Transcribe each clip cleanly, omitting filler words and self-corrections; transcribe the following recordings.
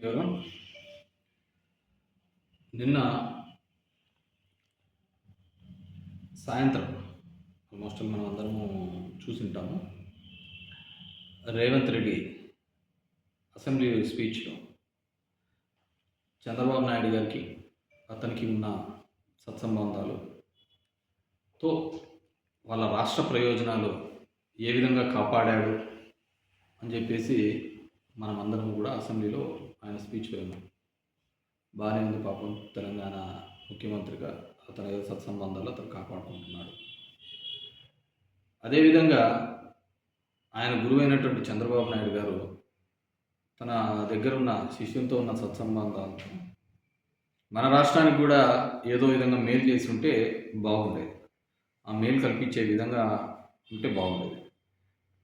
ఎవరు నిన్న సాయంత్రం ఆల్మోస్ట్ మనం అందరము చూసింటాము. రేవంత్ రెడ్డి అసెంబ్లీ స్పీచ్లో చంద్రబాబు నాయుడు గారికి అతనికి ఉన్న సత్సంబంధాలుతో వాళ్ళ రాష్ట్ర ప్రయోజనాలు ఏ విధంగా కాపాడాడు అని చెప్పేసి మనం అందరం కూడా అసెంబ్లీలో ఆయన స్పీచ్ విన్నాం. బాగానే ఉంది పాపం, తెలంగాణ ముఖ్యమంత్రిగా అతని సత్సంబంధాలు అతను కాపాడుకుంటున్నాడు. అదేవిధంగా ఆయన గురువైనటువంటి చంద్రబాబు నాయుడు గారు తన దగ్గర ఉన్న శిష్యులతో ఉన్న సత్సంబంధాలతో మన రాష్ట్రానికి కూడా ఏదో విధంగా మేలు చేసి ఉంటే బాగుండేది. ఆ మేలు కల్పించే విధంగా ఉంటే బాగుండేది.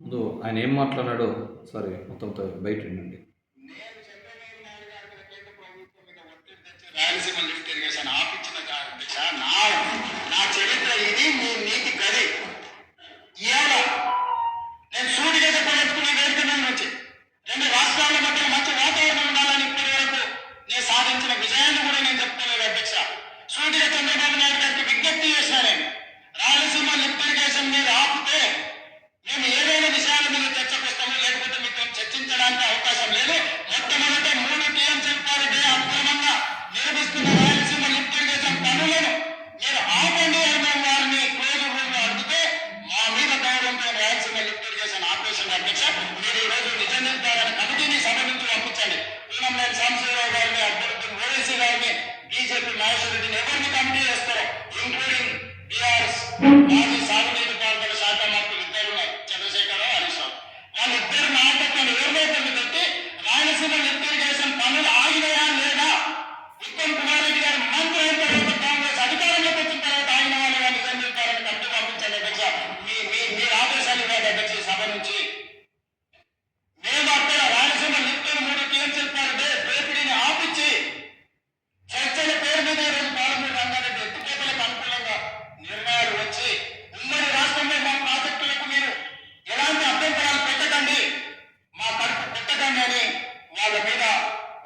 ముందు ఆయన ఏం మాట్లాడాడో సరే మొత్తంతో బయట ఉండండి. రాయలసీమ లిఫ్ట్ ఇరిగేషన్ ఆపించిన నా చరిత్ర ఇది, మీ నీతి గది. ఇవాళ నేను సూటిగా చెప్పదలుచుకున్న వేదిక నుంచి రెండు రాష్ట్రాల మధ్య మంచి వాతావరణం ఉండాలని ఇప్పటి వరకు నేను సాధించిన విజయాన్ని కూడా నేను చెప్తలేదు అధ్యక్ష. సూటిగా చంద్రబాబు నాయుడు గారికి విజ్ఞప్తి చేసిన నేను, రాయలసీమ లిఫ్ట్ ఇరిగేషన్ మీద ఆపితే మేము ఏదైనా విషయాల మీద చర్చకు వస్తాము, లేకపోతే మీతో చర్చించడానికి అవకాశం లేదు. మొట్టమొదట 3 టీఎంసీ అక్రమంగా నిర్మిస్తున్న రాయలసీమ లిఫ్ట్ ఇరిగేషన్ పనులను మీరు ఆపండి అని మేము వారిని క్లోజ్ రూమ్ లో అడిగితే మా మీద గౌరవంతో రాయలసీమ లిఫ్ట్ ఇరిగేషన్ ఆపరేషన్ అధ్యక్ష. మీరు ఈ రోజు నిజ నిర్ధారణ కమిటీని సభ నుంచి పంపించండి. పూనంనేని సాంబశివరావు గారిని, అబ్దుల్ ఓవైసీ గారిని, బీజేపీ నాగేశ్వరరెడ్డిని ఎవరిని కమిటీ చేస్తారో, ఇంక్లూడింగ్ బీఆర్ఎస్ మాజీ సాగునీటి పారుదల శాఖ మంత్రులు ఇద్దరు ఉన్నారు, చంద్రశేఖరరావు, హరీష్ రావు. వాళ్ళిద్దరు నాయకత్వాన్ని ఎవరిలోకి పెట్టి రాయలసీమ లిఫ్ట్ ఇరిగేషన్ పనులు ఆగినాయా లేదా, ఉత్తమ్ కుమార్ రెడ్డి గారు మంత్రి అయిన తర్వాత కాంగ్రెస్ అధికారంలోకి వచ్చిన తర్వాత ఆగిన వాళ్ళు నిజ నిర్ధారణ కమిటీ పంపించండి అధ్యక్ష. మీరు ఆదేశాలు ఇవ్వాలి అధ్యక్ష. ఈ సభ నుంచి మేము అక్కడ రాయలసీమ లిఫ్ట్ 3 టీఎంసీ దోపిడీని ఆపించి చర్చల పేరు మీద ఈరోజు పార్లమెంట్ రంగారెడ్డి ఎత్తిపోతలకు అనుకూలంగా నిర్ణయాలు వచ్చి ఉమ్మడి రాష్ట్రంలో మా ప్రాజెక్టులకు మీరు ఎలాంటి అభ్యంతరాలు పెట్టకండి, మా కడుపు పెట్టకండి అని వాళ్ళ మీద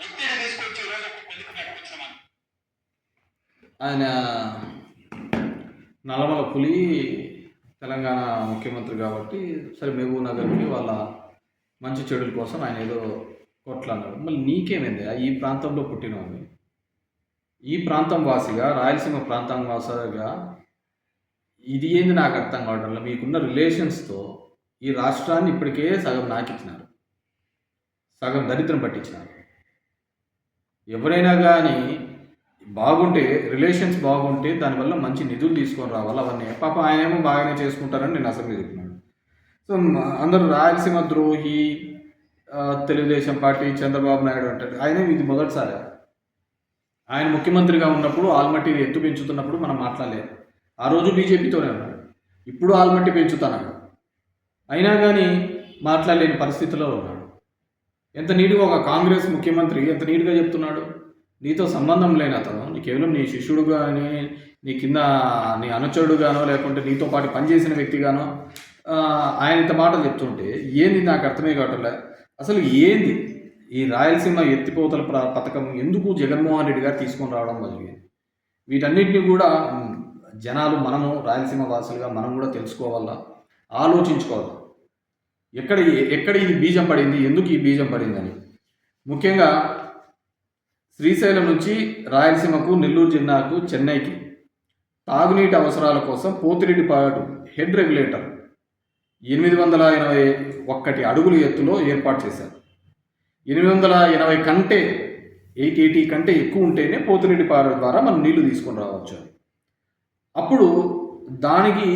ఒత్తిడి తీసుకొచ్చి ఈరోజు కొలికి నడిపించామని. ఆయన నల్లమల పులి తెలంగాణ ముఖ్యమంత్రి కాబట్టి సరే మహబూబ్ నగర్కి వాళ్ళ మంచి చెడుల కోసం ఆయన ఏదో కొట్లాడినాడు. మళ్ళీ నీకేమైంది? ఈ ప్రాంతంలో పుట్టినవాడిని, ఈ ప్రాంతం వాసిగా, రాయలసీమ ప్రాంతం వాసిగా ఇది ఏంది నాకు అర్థం కావడంలో. మీకున్న రిలేషన్స్తో ఈ రాష్ట్రాన్ని ఇప్పటికే సగం నాకిచ్చినారు, సగం దరిద్రం పట్టించినారు. ఎవరైనా కానీ బాగుంటే, రిలేషన్స్ బాగుంటే దానివల్ల మంచి నిధులు తీసుకొని రావాలి. అవన్నీ పాప ఆయనేమో బాగానే చేసుకుంటారని నేను అసెంబ్లీ చెప్పినాడు. సో అందరూ రాయలసీమ ద్రోహి, తెలుగుదేశం పార్టీ, చంద్రబాబు నాయుడు అంటాడు. ఆయనే ఇది మొదటిసారి. ఆయన ముఖ్యమంత్రిగా ఉన్నప్పుడు ఆల్మట్టి ఎత్తు పెంచుతున్నప్పుడు మనం మాట్లాడలేదు. ఆ రోజు బీజేపీతోనే ఉన్నాడు, ఇప్పుడు ఆల్మట్టి పెంచుతున్నాడు. అయినా కానీ మాట్లాడలేని పరిస్థితిలో ఉన్నాడు. ఎంత నీట్గా ఒక కాంగ్రెస్ ముఖ్యమంత్రి ఎంత నీట్గా చెప్తున్నాడు. నీతో సంబంధం లేని అతను, నీ కేవలం నీ శిష్యుడుగా కానీ, నీ కింద నీ అనుచరుడుగానో, లేకుంటే నీతో పాటు పనిచేసిన వ్యక్తిగానో ఆయన ఇంత మాటలు చెప్తుంటే ఏంది నాకు అర్థమే కావట్లే. అసలు ఏంది ఈ రాయలసీమ ఎత్తిపోతల పథకం ఎందుకు జగన్మోహన్ రెడ్డి గారు తీసుకొని రావడం జరిగింది? వీటన్నిటిని కూడా జనాలు, మనము రాయలసీమ వాసులుగా మనం కూడా తెలుసుకోవాలా, ఆలోచించుకోవాలి. ఎక్కడ ఇది బీజం పడింది, ఎందుకు ఈ బీజం పడిందని. ముఖ్యంగా శ్రీశైలం నుంచి రాయలసీమకు, నెల్లూరు జిల్లాకు, చెన్నైకి తాగునీటి అవసరాల కోసం పోతిరెడ్డిపాడు హెడ్ రెగ్యులేటర్ 881 అడుగుల ఎత్తులో ఏర్పాటు చేశారు. 880 కంటే 880 కంటే ఎక్కువ ఉంటేనే పోతిరెడ్డిపాడు ద్వారా మనం నీళ్లు తీసుకొని రావచ్చు. అప్పుడు దానికి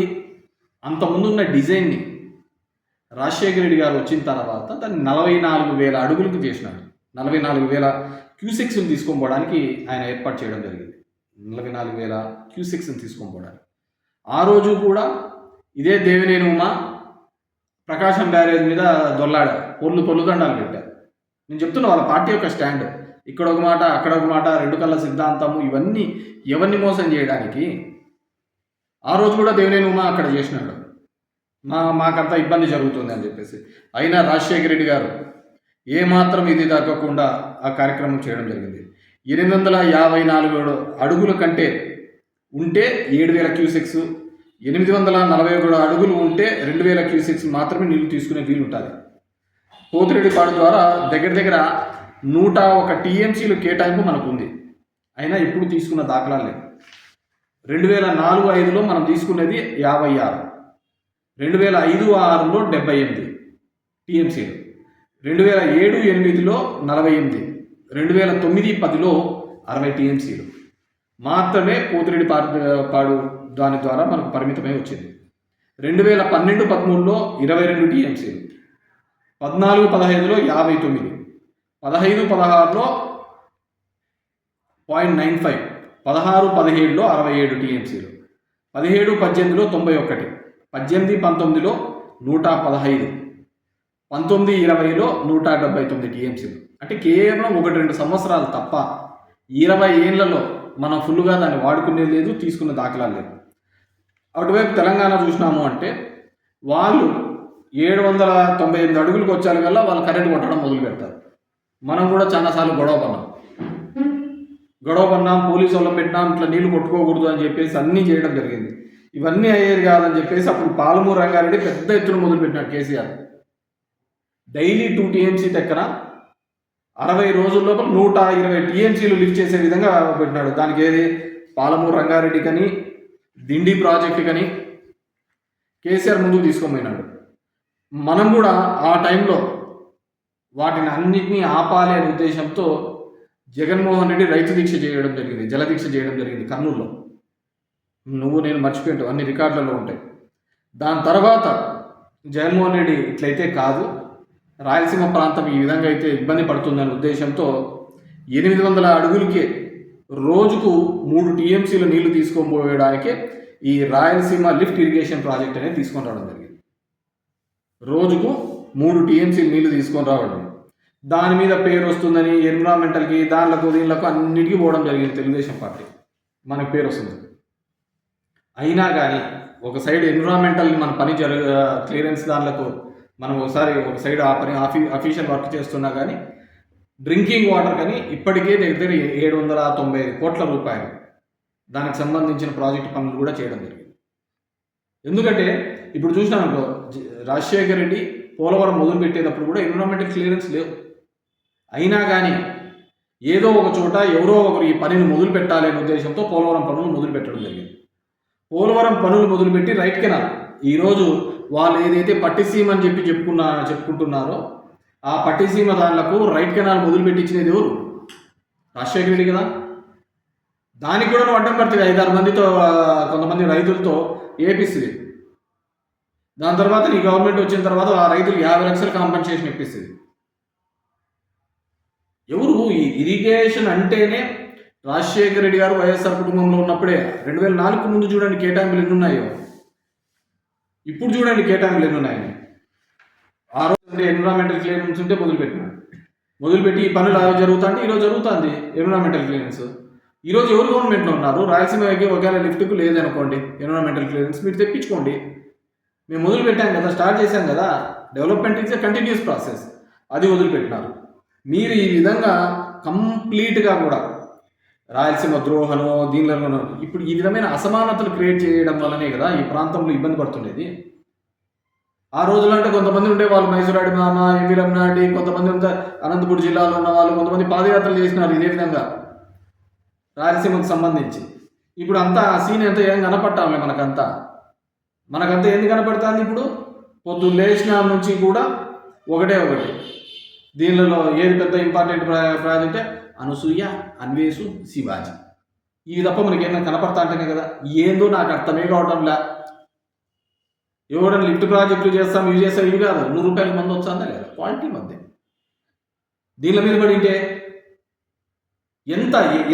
అంతకుముందున్న డిజైన్ని రాజశేఖర రెడ్డి గారు వచ్చిన తర్వాత దాన్ని 44,000 అడుగులకు చేసినాడు. 44,000 క్యూసెక్స్ని తీసుకొని పోవడానికి ఆయన ఏర్పాటు చేయడం జరిగింది. 44,000 క్యూసెక్స్ని తీసుకొని పోవడానికి. ఆ రోజు కూడా ఇదే దేవినేని ఉమా ప్రకాశం బ్యారేజ్ మీద దొల్లాడ పొల్లు దండాలు పెట్టారు. నేను చెప్తున్నా వాళ్ళ పార్టీ యొక్క స్టాండ్. ఇక్కడ ఒక మాట, అక్కడ ఒక మాట, 2 కళ్ళ సిద్ధాంతము, ఇవన్నీ ఎవరిని మోసం చేయడానికి. ఆ రోజు కూడా దేవినేని ఉమా అక్కడ చేసినాడు. మాకంతా ఇబ్బంది జరుగుతుంది అని చెప్పేసి. అయినా రాజశేఖర రెడ్డి గారు ఏమాత్రం ఇది తగ్గకుండా ఆ కార్యక్రమం చేయడం జరిగింది. 854 అడుగుల కంటే ఉంటే 7,000 క్యూసెక్స్, 841 అడుగులు ఉంటే 2,000 క్యూసెక్స్ మాత్రమే నీళ్లు తీసుకునే వీలు ఉంటుంది. పోతిరెడ్డిపాడు ద్వారా దగ్గర దగ్గర 101 టీఎంసీలు కేటాయింపు మనకు ఉంది. అయినా ఎప్పుడు తీసుకున్న దాఖలా లేదు. 2004-05లో మనం తీసుకునేది 56, 2005-06లో 78 టీఎంసీలు, 2007-08లో 48, 2009-10లో 60 టీఎంసీలు మాత్రమే పోతిరెడ్డిపాడు దాని ద్వారా మనకు పరిమితమై వచ్చింది. 2012-13లో 22 టీఎంసీలు, 14-15లో 59, 15-16లో 0.95, 16-17లో 67 టీఎంసీలు, 17-18లో 91, 18-19లో 115, 19-20లో 179 టీఎంసీలు. అంటే కేవలం 1-2 సంవత్సరాలు తప్ప 20 ఏళ్లలో మనం ఫుల్గా దాన్ని వాడుకునేది లేదు, తీసుకునే దాఖలాలు లేదు. అటువైపు తెలంగాణ చూసినాము అంటే వాళ్ళు 798 అడుగులకు వచ్చారు కల్లా వాళ్ళు కరెంట్ కొట్టడం మొదలు పెడతారు. మనం కూడా చాలాసార్లు గొడవ పడినాం, పోలీసు వాళ్ళని పెట్టినాం, ఇట్లా నీళ్లు కొట్టుకోకూడదు అని చెప్పేసి అన్నీ చేయడం జరిగింది. ఇవన్నీ అయ్యేది కాదని చెప్పేసి అప్పుడు పాలమూరు రంగారెడ్డి పెద్ద ఎత్తున మొదలుపెట్టినాడు కేసీఆర్. డైలీ 2 టీఎంసీ దగ్గర 60 రోజుల లోపల 120 టీఎంసీలు లిఫ్ట్ చేసే విధంగా పెట్టినాడు. దానికి ఏది పాలమూరు రంగారెడ్డి కానీ దిండి ప్రాజెక్టు కానీ కేసీఆర్ ముందుకు తీసుకొని మనం కూడా ఆ టైంలో వాటిని అన్నింటినీ ఆపాలి అనే ఉద్దేశంతో జగన్మోహన్ రెడ్డి రైతు దీక్ష చేయడం జరిగింది, జలదీక్ష చేయడం జరిగింది కర్నూలులో. నేను మర్చిపోయింటావు, అన్ని రికార్డులలో ఉంటాయి. దాని తర్వాత జగన్మోహన్ రెడ్డి ఇట్లయితే కాదు, రాయలసీమ ప్రాంతం ఈ విధంగా అయితే ఇబ్బంది పడుతుందనే ఉద్దేశంతో 800 అడుగులకే రోజుకు 3 టీఎంసీల నీళ్లు తీసుకొని పోయడానికే ఈ రాయలసీమ లిఫ్ట్ ఇరిగేషన్ ప్రాజెక్ట్ అనేది తీసుకొని రావడం జరిగింది. రోజుకు 3 టీఎంసీలు నీళ్లు తీసుకొని రావడం, దాని మీద పేరు వస్తుందని ఎన్విరాన్మెంటల్కి దీనిలకు అన్నిటికీ పోవడం జరిగింది. తెలుగుదేశం పార్టీ మనకు పేరు వస్తుంది. అయినా కానీ ఒక సైడ్ ఎన్విరాన్మెంటల్ మన పని క్లియరెన్స్ దానిలకు మనం ఒక సైడ్ ఆ పని అఫీషియల్ వర్క్ చేస్తున్నా కానీ డ్రింకింగ్ వాటర్ కానీ ఇప్పటికే దగ్గర 795 కోట్ల రూపాయలు దానికి సంబంధించిన ప్రాజెక్టు పనులు కూడా చేయడం జరిగింది. ఎందుకంటే ఇప్పుడు చూసినామనుకో, రాజశేఖర రెడ్డి పోలవరం మొదలుపెట్టేటప్పుడు కూడా ఎన్విరాన్మెంటల్ క్లియరెన్స్ లేవు. అయినా కానీ ఏదో ఒక చోట ఎవరో ఒకరు ఈ పనిని మొదలు పెట్టాలి అనే ఉద్దేశంతో పోలవరం పనులు మొదలు పెట్టడం జరిగింది. పోలవరం పనులు మొదలుపెట్టి రైట్ కెనాల్ ఈరోజు వాళ్ళు ఏదైతే పట్టిసీమ అని చెప్పుకుంటున్నారో ఆ పట్టిసీమ దానిలకు రైట్ కెనాల్ మొదలుపెట్టించినది ఎవరు? రాజశేఖర రెడ్డి కదా. దానికి కూడా అడ్డం పడుతుంది 5-6 మందితో, కొంతమంది రైతులతో ఏపిస్తుంది. దాని తర్వాత నీ గవర్నమెంట్ వచ్చిన తర్వాత ఆ రైతులు 50 లక్షలు కాంపెన్సేషన్ ఇప్పిస్తుంది. ఎవరు? ఈ ఇరిగేషన్ అంటేనే రాజశేఖర రెడ్డి గారు వైఎస్ఆర్ కుటుంబంలో ఉన్నప్పుడే 2004 ముందు చూడండి కేటాయింపులు ఎన్ని ఉన్నాయో, ఇప్పుడు చూడండి కేటాయింపులు ఎన్ని ఉన్నాయని. ఆ రోజు ఎన్విరాన్మెంటల్ క్లియరెన్స్ ఉంటే మొదలుపెట్టి ఈ పనులు జరుగుతుంటే ఈరోజు జరుగుతుంది ఎన్విరాన్మెంటల్ క్లియరెన్స్. ఈరోజు ఎవరు గవర్నమెంట్లో ఉన్నారు? రాయలసీమకి ఒకవేళ లిఫ్ట్కు లేదనుకోండి, ఎన్విరాన్మెంటల్ క్లియరెన్స్ మీరు తెప్పించుకోండి. మేము మొదలుపెట్టాం కదా, స్టార్ట్ చేశాం కదా. Development is a continuous process. అది వదిలిపెట్టినారు మీరు. ఈ విధంగా కంప్లీట్గా కూడా రాయలసీమ ద్రోహనో దీనిలోనో ఇప్పుడు ఈ విధమైన అసమానతలు క్రియేట్ చేయడం వల్లనే కదా ఈ ప్రాంతంలో ఇబ్బంది పడుతుండేది. ఆ రోజులు అంటే కొంతమంది ఉండే వాళ్ళు మైసూరాడి మామ, ఎంవి రమణారెడ్డి, కొంతమంది అనంతపురం జిల్లాలో ఉన్న వాళ్ళు కొంతమంది పాదయాత్రలు చేసినారు ఇదే విధంగా రాయలసీమకు సంబంధించి. ఇప్పుడు అంతా ఆ సీన్ ఎంత ఏం కనపట్టాలి మనకంతా ఏంది కనపడుతుంది? ఇప్పుడు పొద్దున్న లేచిన నుంచి కూడా ఒకటే దీనిలో ఏది పెద్ద ఇంపార్టెంట్ ప్రాజెక్టే అనసూయ, అన్వేషు, శివాజీ. ఇవి తప్ప మనకి ఏమైనా కనపడతా అంటేనే కదా. ఏందో నాకు అర్థమే కావడంలా. ఎవరైనా లిఫ్ట్ ప్రాజెక్టులు చేస్తాం, ఇవి చేస్తాం, ఇవి కాదు. 100 రూపాయల మంది వచ్చాందా లేదా? క్వాలిటీ మధ్య దీనిల మీద పడింటే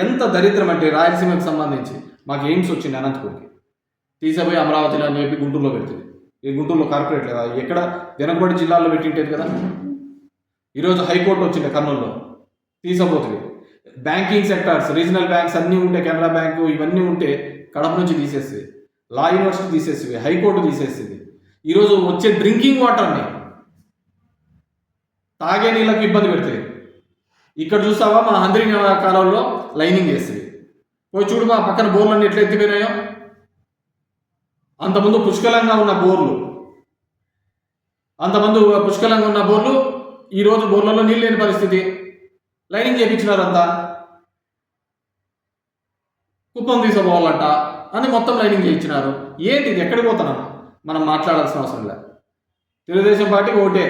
ఎంత దరిద్రం అంటే రాయలసీమకు సంబంధించి మాకు ఎయిమ్స్ వచ్చింది అనంతపూర్కి, తీసిపోయి అమరావతిలో చెప్పి గుంటూరులో పెడుతుంది. ఈ గుంటూరులో కార్పొరేట్ లేదా, ఎక్కడ వెనకబడి జిల్లాల్లో పెట్టింటేది కదా. ఈరోజు హైకోర్టు వచ్చింది కర్నూలులో, తీసపోతుంది. బ్యాంకింగ్ సెక్టార్స్, రీజనల్ బ్యాంక్స్ అన్నీ ఉంటే, కెనరా బ్యాంకు ఇవన్నీ ఉంటే కడప నుంచి తీసేస్తుంది, లా యూనివర్సిటీ తీసేస్తుంది, హైకోర్టు తీసేస్తుంది. ఈరోజు వచ్చే డ్రింకింగ్ వాటర్ని తాగే నీళ్ళకి ఇబ్బంది పెడుతుంది. ఇక్కడ చూసావా మా హంద్రి కాలంలో లైనింగ్ వేస్తుంది. పోయి చూడు మా పక్కన బోర్లన్నీ ఎట్లా ఎత్తిపోయినాయో. అంతకుముందు పుష్కలంగా ఉన్న బోర్లు ఈరోజు బోర్లలో నీళ్ళు లేని పరిస్థితి. లైనింగ్ చేయించినారంతా, కుప్పం తీసుకోవాలట అని మొత్తం లైనింగ్ చేయించినారు. ఏంటి ఇది? ఎక్కడికి పోతున్నాం? మనం మాట్లాడాల్సిన అవసరం లేదు. తెలుగుదేశం పార్టీకి ఒకటే,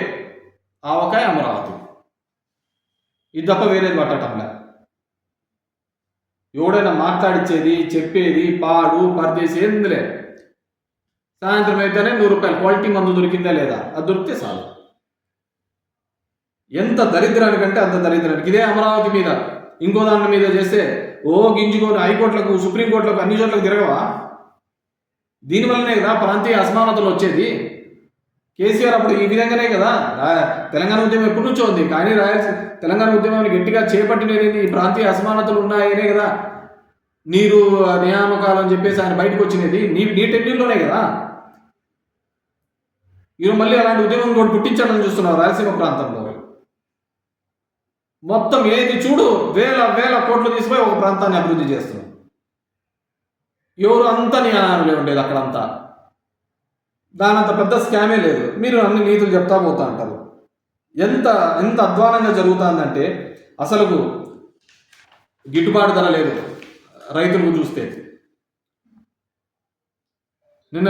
ఆవకాయ అమరావతి, ఇది తప్ప వేరేది పట్టడంలే. ఎవడైనా మాట్లాడిచ్చేది, చెప్పేది, పాడు పరదేశి ఏందిలే. సాయంత్రం అయితేనే 100 రూపాయలు క్వాలిటీ మందు దొరికిందా లేదా, అది దొరికితే చాలు. ఎంత దరిద్రానికంటే అంత దరిద్రానికి. ఇదే అమరావతి మీద ఇంకో దాని మీద చేస్తే గింజుకొని హైకోర్టులకు, సుప్రీంకోర్టులకు, అన్ని చోట్లకు తిరగవా? దీనివల్లనే కదా ప్రాంతీయ అసమానతలు వచ్చేది. కేసీఆర్ అప్పుడు ఈ విధంగానే కదా. తెలంగాణ ఉద్యమం ఎప్పటి నుంచో ఉంది, కానీ తెలంగాణ ఉద్యమాన్ని గట్టిగా చేపట్టినది ఈ ప్రాంతీయ అసమానతలు ఉన్నాయనే కదా. నీరు నియామకాలు అని చెప్పేసి ఆయన బయటకు వచ్చినది నీ టెన్యూర్లోనే కదా. ఈరోజు మళ్ళీ అలాంటి ఉద్యమం కూడా పుట్టించాలని చూస్తున్నారు రాయలసీమ ప్రాంతంలో. మొత్తం ఏది చూడు వేల కోట్లు తీసిపోయి ఒక ప్రాంతాన్ని అభివృద్ధి చేస్తున్నారు. ఎవరు అంతా న్యాయాలే ఉండేది అక్కడంతా. దానంత పెద్ద స్కామే లేదు. మీరు అన్ని నీతులు చెప్తా పోతా అంటారు. ఎంత అధ్వానంగా జరుగుతుందంటే అసలు గిట్టుబాటు ధర లేదు రైతులకు చూస్తే. నిన్న